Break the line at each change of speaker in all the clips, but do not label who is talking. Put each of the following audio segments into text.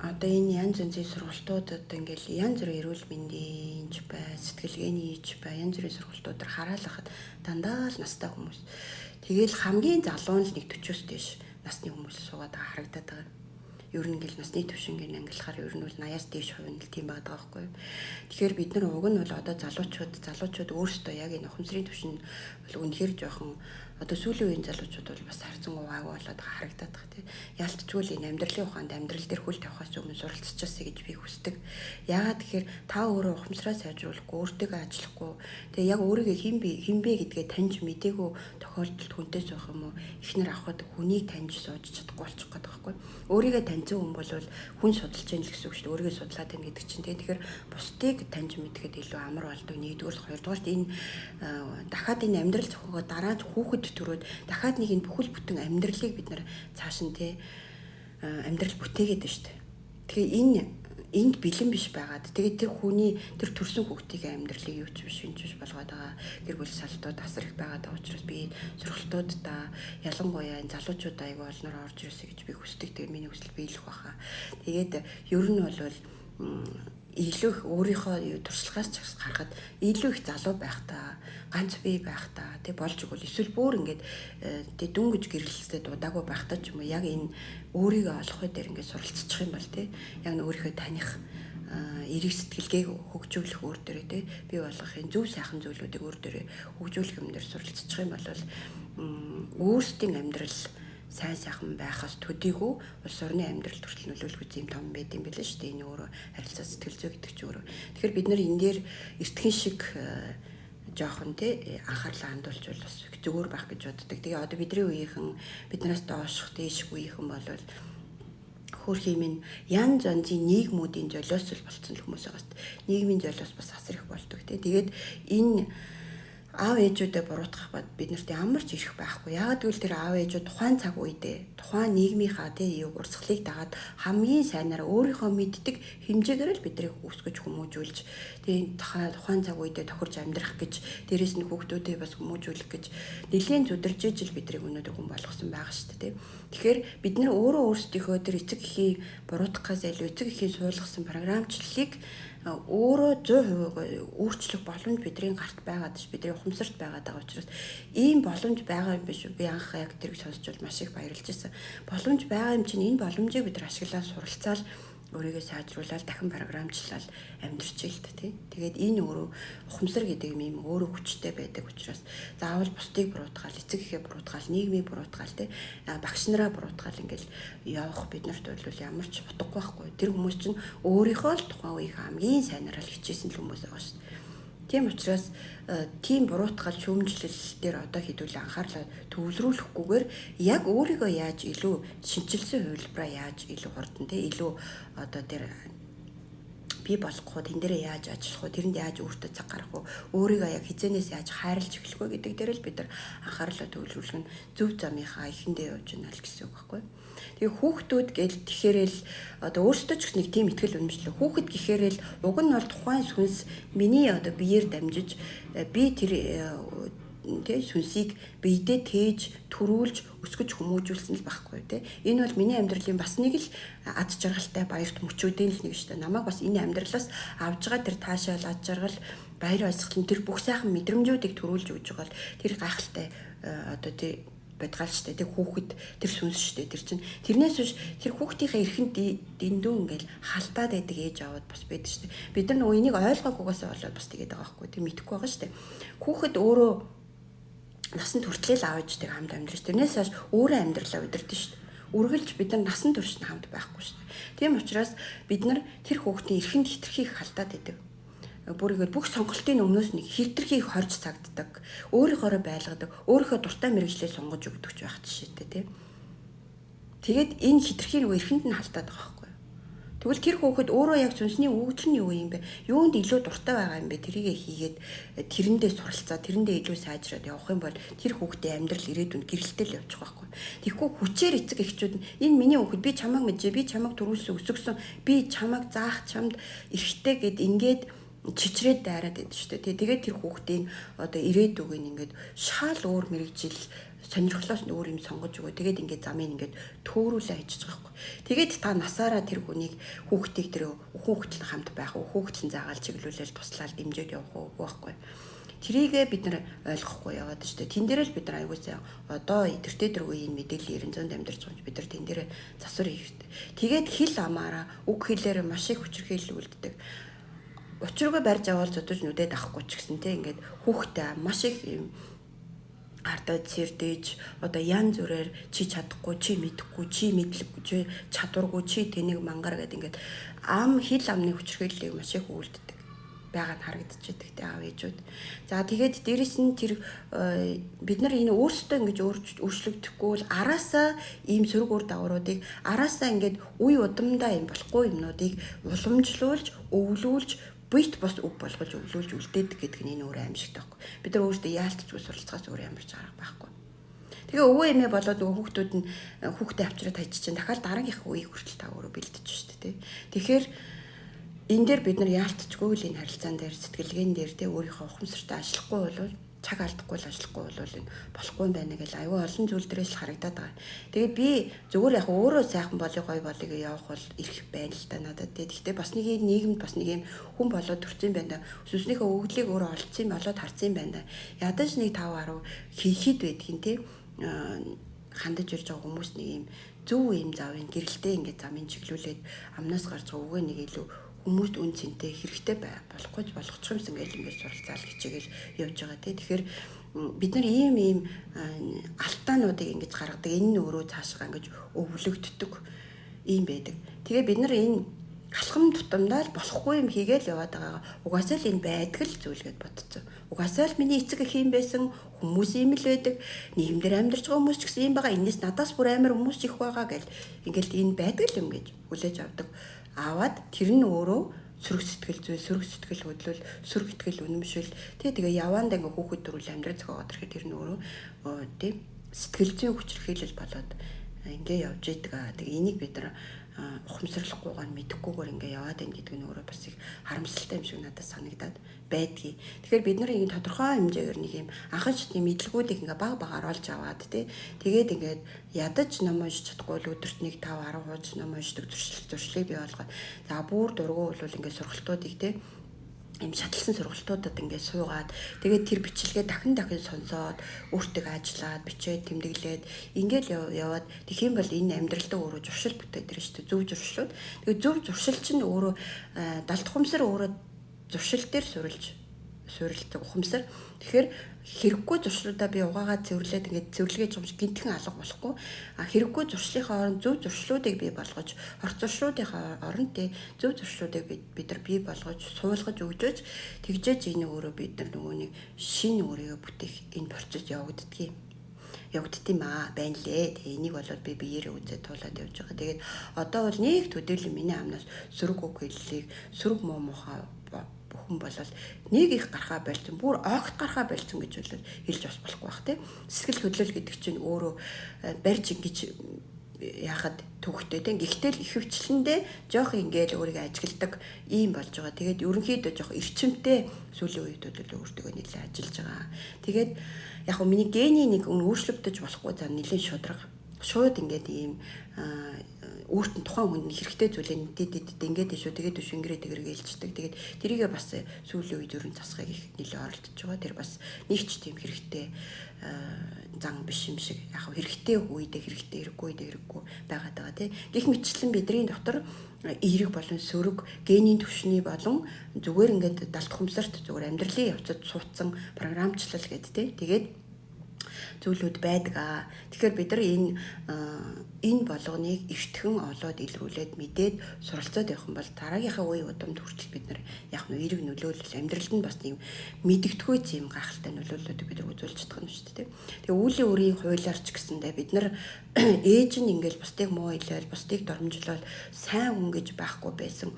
Одоо энэ янз янзын сургалтуудад ингээл янз бүрийн эрүүл мэндийн ч бай, сэтгэлгээний ч бай, янз бүрийн сургалтуудаар хараалахад дандаа л настай хүмүүс. Тэгэл хамгийн залуу нь л 40-оос дээш насны хүмүүс суугаад байгаа харагдаад байгаа. Ер нь ингээл насны түвшингийн ангиллахаар ер нь бол 80-аас дээш хувь нь л тийм байгаа байхгүй юу. Тэгэхээр бид нар уг нь бол одоо залуучууд өөрсдөө яг энэ ухамсарын түвшин бол үнэхээр жоохон одоо сүүлийн үеийн залуучууд бол бас харьцангуй гайгүй болоод байгаа харагдаад байгаа тийм. Ялцчгүй энэ амьдралын ухаанд амьдрал дээр хөл тавихаас өмнө суралцчихсаа гэж би хүсдэг. Яагаад тэгэхээр та өөрөө ухамсараа сайжруулахгүй, өөртөө ажиллахгүй, тэгээ яг өөрийгөө хинбэ гэдгээ таньж мдээгүй тохиолдолд хүнтэй суух юм уу? Эхнэр авахд хүнийг таньж сууж чадахгүй болчих гээд байгаа байхгүй. Өөрийгөө таньсан хүн бол хүн судалж яах гэсэн үг шүү дээ. Өөрийгөө судлаад байна гэдэг чинь тийм. Тэгэхээр бусдыг таньж мэдхэд илүү амар болдог. Нэгдүгээр, хоёрдугаарт энэ дахиад энэ амьдрал зохиогоо дараа нь хүүхэд төрөөд дахиад нэг энэ бүхэл бүтэн амьдралыг бид нар цааш нь тий амьдрал бүтээгээд байна шүү дээ. Тэгэхээр энд бэлэн биш байгаад тэгээд тэр хүний тэр төрсөн хүүхдийн амьдралыг юу ч биш шинж биш болгоод байгаа гэр бүл салдууд асар их байгаад байгаа учраас би сургалтуудаа ялангуяа энэ залуучууд аягүй олноор орж ирсэ гэж би хүсдэг. Тэгээд миний хүсэл биелэх баха. Тэгээд ер нь бол илүү их өөрийнхөө туршлагаас ч харахад илүү их залуу байх та ганц бие байх та тэг болж игэл эсвэл бүр ингээд тэг дүнгэж гэрэлцтэй дудаагүй байх та ч юм уу яг энэ өөрийгөө олохой дээр ингээд суралцчих юм бол тэг яг өөрийнхөө таних эрэг сэтгэлгээг хөгжүүлэх өөр дээрээ тэг бий болгохын зөв сайхан зүйлүүдийг өөр дээрээ хөгжүүлэх юм дээр суралцчих юм бол өөрсдийн амьдрал сайн сайхан байхаас төдийгүй улс орны амьдрал төрөл нөлөөлөх үе юм том байд юм билээ шүү дээ. Энэ өөрөө харилцаа сэтгэл зүй гэдэг чинь өөрөө. Тэгэхээр бид нар энэ дээр эртхэн шиг жоохон тий анхаарлаа хандуулж бас зүгээр байх гэж боддог. Тэгээ одоо бидний үеийнхэн биднээс доошх дээшх үеийнхэн бол хөрх юм янз янзын нийгмүүдийн золиос болсон хүмүүс байгаа шүү дээ. Нийгмийн золиос бас асар их болдог тий. Тэгээд энэ аав ээжүүдэд буруутгах бод бид нарт ямар ч ирэх байхгүй. Яагаад гэвэл тэр аав ээжүүд тухайн цаг үедээ тухайн нийгмийнхаа тий урсгалыг дагаад хамгийн сайнаар өөрийнхөө мэддэг хэмжээгээр л биднийг өсгөж хүмүүжүүлж тий тухайн цаг үедээ тохирж амьдрах гэж дээрэс нь хүүхдүүдээ бас хүмүүжүүлэх гэж нэлээд зүдэрж ижил биднийг өнөөдөр хүн болгосон байгаа шүү дээ тий. Тэгэхээр бид нар өөрөө өөрсдийнхөө тэр эцэг эхийн буруутгахаас илүү эцэг эхийн суулгасан програмчлалыг өөрөө 100% өөрчлөх боломж бидний гарт байгаад ш бидний ухамсарт байгаад байгаа учраас ийм боломж байгаа юм биш үү? Би анх яг тэрийг сонсч бол маш их баярлж байсан. Боломж байгаа юм чинь энэ боломжийг бид ашиглаад суралцаал өөрийгөө сайжруулаад дахин програмчлал амьдрч илт тий. Тэгээд энэ өөрөө ухамсар гэдэг юм өөрөө хүчтэй байдаг учраас заавал бусдыг буруутгаал, эцэг эхээ буруутгаал, нийгмийг буруутгаал тий. Багш нараа буруутгаал ингээл явах биднэрт бол ямар ч утгагүй байхгүй. Тэр хүмүүс чинь өөрийнхөө л тухайн үеийн хамгийн сайнараа л хичээсэн л хүмүүс байгаа шүү дээ. Тийм учраас тийм буруутгал шүүмжлэл дээр одоо хэдүүл анхаарлаа төвлөрүүлэхгүйгээр яг өөрийгөө яаж илүү шинчилсэн хувилбараа яаж илүү хурдан те илүү одоо тэр би болохгүй тэн дээрээ яаж ажиллах вэ тэрэнд яаж өөртөө цаг гаргах вэ өөрийгөө яг хизэнээс яаж хайрлж эхлэх вэ гэдэг дээр л бид нар анхаарлаа төвлөрүүлэх нь зөв замынхаа эхэндээ явж байна л гэсэн үг байхгүй. Тэгээ хүүхдүүд гэл тэгэхээр л одоо өөрсдөө ч нэг тийм ихтгэл үнэмшлээ. Хүүхэд гэхээр л уг нь бол тухайн сүнс миний одоо биеэр дамжиж би тэр тэ сүнсийг биедээ тээж төрүүлж өсгөж хүмүүжүүлсэн л байхгүй тэ. Энэ бол миний амьдралын бас нэг л ад жаргалтай баярт мөчүүдийн л нэг шүү дээ. Намайг бас энэ амьдралаас авж байгаа тэр таашаал ад жаргал баяр баясгалан тэр бүх сайхан мэдрэмжүүдийг төрүүлж өгж байгаа л тэр гайхалтай одоо тэ бадгаал штэ тэг хүүхэд тэр сүнс штэ тэр чинь тэрнээс биш тэр хүүхдийнхээ эрхэнд дэндүү ингээл халтаад байдаг ээж аваад бас байдаг штэ бид нар нөгөө энийг ойлгоогоосоо болоод бас тэгээд байгаа байхгүй тэг мэдэхгүй байгаа штэ хүүхэд өөрөө насанд хүртлээл аав ээжтэйг хамт амьдрч тэрнээс хойш өөрөө амьдралаа удирдах штэ үргэлж бид нар насан турш хамт байхгүй штэ тийм учраас бид нар тэр хүүхдийн эрхэнд хитрхийг халтаад байдаг бүрийгээр бүх сонголтын өмнөөс нэг хитрхийг хорж цагддаг, өөрийнхоороо байлгадаг, өөрийнхөө дуртай мэрэгчлээ сонгож өгдөг ч байх жишээтэй тийм. Тэгээд энэ хитрхийн нөгөө эрхэнд нь халтаад байгаа байхгүй юу. Тэгвэл тэр хүүхэд өөрөө яг сүнсний өгдөл нь юу юм бэ? Юунд илүү дуртай байгаа юм бэ? Тэрийгэ хийгээд тэрэндээ суралцаа, тэрэндээ илүү сайжраад явах юм бол тэр хүүхдийн амьдрал ирээдүйн гэрэлтэл явчих байхгүй юу. Тэгэхгүй хүчээр эцэг эхчүүд нь энэ миний хүүхэд би чамайг мэдээ, би чамайг төрүүлсэн, өсгсөн, би чамайг заах чамд эрхтэй гэд ингээд чичрээд дайраад байдаг шүү дээ. Тэгээд тэр хүүхдийн одоо ирээдүг нь ингээд шал өөр мэрэгжил сонирхлоос нь өөр юм сонгож өгөө. Тэгээд ингээд замыг ингээд төөрүүлээ хийчих байгаа байхгүй. Тэгээд та насаараа тэр хүнийг хүүхдийг тэр хүүхдэл хамт байх уу, хүүхдэл заагаал чиглүүлэл туслаад дэмжиж явах уу байхгүй. Тэрийгээ бид нар ойлгохгүй яваад штэ. Тэн дээр л бид нар аягүй одоо идэртэй тэр үеийн мэдээллийн 900-д амьдарч байгаа юм бид нар тэн дээр засвар хийх штэ. Тэгээд хэл амаараа үг хэлээр маш их хүчрхийлүүлдэг. Учиргүй барьж аваад зодож нүдэд авахгүй ч гэсэн те ингээд хүүхдээ маш их юм ардад сэрдэж одоо янз бүрээр чи чадахгүй, чи мэдэхгүй, чи мэдлэггүй, чи чадваргүй, чи тэнийг мангар гэдэг ингээд ам хэл амны хүчрхийллийг маш их үлддэг байгаа нь харагдчихэдэг те аав ээжүүд. За тэгээд дээрэс нь тэр бид нар энэ өөрсдөө ингэж өөрчлөгдөхгүй бол араасаа ийм сөрөг үр дагавруудыг араасаа ингээд үе удамдаа юм болохгүй юмнуудыг уламжлуулж, өвлүүлж бит бос үг болгож өвлүүлж үлдээдэг гэдэг нь энэ өөр аимшигтай байхгүй. Бид нар өөрсдөө яалтчгүй суралцахаас өөр ямарч арга байхгүй. Тэгээ өвөө эмээ болоод нөгөө хүүхдүүд нь хүүхдээ авчираад хайчих чинь дахиад дараагийнх үеийг хүртэл та өөрөө бэлдэж шүү дээ. Тэгэхээр энэ дээр бид нар яалтчгүй л энэ харилцаан дээр сэтгэлгээн дээр те өөрийнхөө ухамсартай ажиллахгүй бол цаг алдахгүй л ажиллахгүй бол энэ болохгүй юм байна гэж аюу олон зүйл дээрээс л харагдаад байгаа. Тэгээд би зүгээр яг өөрөө сайхан болыг гоё болыг явах бол ирэх байна л да надад. Гэхдээ бас нэг нийгэмд бас нэг юм хүн болоод төрсөн байна. Сүнснийхээ өгдлийг өөрөө олцсон болоод харсан байна. Ядаж нэг 5-10 хийхэд байдгийн те хандаж ирж байгаа хүмүүс нэг юм зөв юм завын гэрэлтэй ингээд замын чиглүүлээд амнаас гарч байгаа үгээ нэг илүү хүмүүст үн цэнтэй хэрэгтэй болохгүй болгочих юмсан гэж ингээд суралцаал хичээгэл явж байгаа тий. Тэгэхээр бид нар ийм алтаануудыг ингэж гаргадаг. Энэ нь өөрөө цаашгаа ингэж өвлөгддөг ийм байдаг. Тэгээ бид нар энэ галхам тутамдаа л болохгүй юм хийгээл яваад байгаа. Угаасаа л энэ байдаг л зүйл гэж бодцоо. Угаасаа л миний эцэг их юм байсан, хүмүүс ийм л байдаг. Нийгэмдэр амьдарч байгаа хүмүүс ч гэсэн ийм байгаа. Энэс надаас бүр амар хүмүүс их байгаа гэл ингээл энэ байдаг л юм гэж хүлээж авдаг. Аваад тэр нь өөрөө сөрөг сэтгэл хөдлөл сөрөг итгэл үнэмшил тэгээ яваандаа ингээ хүүхэд төрүүл амьдрал зохиогоод ирэхэд тэр нь өөрөө тийм сэтгэл зүйн хүчрхийлэл болоод ингээ явж идэг. Тэгээ энийг бид нар ухамсарлахгүйгээр мэдэхгүйгээр ингээ яваад байна гэдэг нь өөрөө бас их харамсалтай юм шиг надад санагдаад байдгийг. Тэгэхээр бид нар энэ тодорхой хэмжээгээр нэг юм анхаж тийм мэдлгүүдийг ингээ баг олж аваад тэгээд ингээд ядаж ном уншиж чадахгүй л өдөрт нэг 5-10 хуудас ном уншдаг зуршлыг бий болгоод за бүр дургу бол ингээ сургалтуудыг им шатлсан сургалтуудад ингээд суугаад тэгээд тэр бичлэгээ дахин сонсоод өөртөө ажиллаад бичээд тэмдэглээд ингээд яваад тэгэх юм бол энэ амьдралдаа өөрөө зуршил бүтээд ирж шүү дээ. Зөв зуршлууд. Тэгээд зөв зуршил чинь өөрөө далдхумсар өөрөө зуршил дээр суурилдаг ухамсар. Тэгэхээр хэрэггүй зуршлуудаа би угаагаад цэвэрлээд ингээд цэвэрлэгээ жимж гинтхэн алга болохгүй. Хэрэггүй зуршлынхаа оронд зөв зуршлуудыг бий болгож, хорт зуршлуудынхаа оронд зөв зуршлуудыг бид нар бий болгож, суулгаж өгжөөж тэгжээж энэ өөрөө бид нар нөгөө нэг шинэ өөрийгөө бүтээх энэ процесс явагддаг юм байна лээ. Тэгээ энийг болоод би биеэрээ үзээд туулаад явж байгаа. Тэгээд одоо бол нэг төдийлөн миний амнаас сөрөг үг хэллийг, сөрөг муу мухаа бүхэн болол нэг их гарахаа болцсон, бүр огт гарахаа болцсон гэж бол хэлж бас болохгүй бах тий. Сэтгэл хөдлөл гэдэг чинь өөрөө барьж ингэж яхад төвхтэй тий. Гэхдээ л ихэвчлэндээ жоох ингээл өөрийгөө ажигладаг ийм болж байгаа. Тэгээд ерөнхийдөө жоох эрчимтэй сүүлийн үед бол өөртөө нэлээд ажиллаж байгаа. Тэгээд яг хөө миний гений нэг өөрчлөгдөж болохгүй за нэлээд шууд ингээд ийм өөрт нь тухайн хүнд хэрэгтэй зүйлээ нэдэд ингээд шүү тэгээд шингэрээ тэгэргэлждэг. Тэгээд тэрийгээ бас сүүлийн үед ерөн засахыг их нэлээд оролдож байгаа. Тэр бас нэгч тийм хэрэгтэй зан биш юм шиг яг хэрэгтэй үедээ хэрэгтэй хэрэггүй үедээ хэрэггүй байгаад байгаа тий. Гэх мэтчлэн бидний дотор эерэг болон сөрөг генийн түвшний болон зүгээр ингээд далд хумсарт зүгээр амьдралын явцад суудсан програмчлал гэдэг тий. Тэгээд зүйлүүд байдаг. Тэгэхээр бид нар энэ болгоныг эртхэн олоод илрүүлээд мэдээд суралцаад явах юм бол дараагийнхаа үе удамд хүртэл бид нар яг нь эерэг нөлөөлөл амьдралд нь бас тийм мэдэгдэхүй юм гахалтай нөлөөллүүдийг бид нар үзүүлж чадах юм шүү дээ. Тэгээ үүлийн үрийн хуулиарч гэсэндээ бид нар ээж нь ингээл бусдыг муу хэлээл, бусдыг дормжлол сайн хүн гэж байхгүй байсан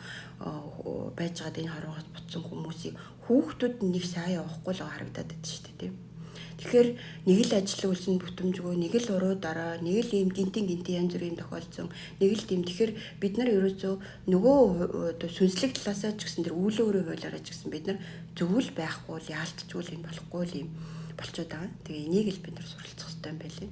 байж байгаад энэ хорвоогоос бутсан хүмүүсийг хүүхдүүд нэг сайн явахгүй л харагдаад байдаг шүү дээ. Тэгэхээр нэг л ажил үйлсэн бүтэмжгүй, нэг л уруудаараа, нэг л ийм гинтийн янз бүрийн тохиолдсон, нэг л тийм. Тэгэхээр бид нар ерөөсөө нөгөө сүнслэг талаасаа ч гэсэн тэр үүлийн өөрийн хуулиараа ч гэсэн бид нар зөвл байхгүй л яалтчгүй юм болохгүй юм болчиход байгаа. Тэгээ энийг л бид нар суралцах хэрэгтэй юм байлээ.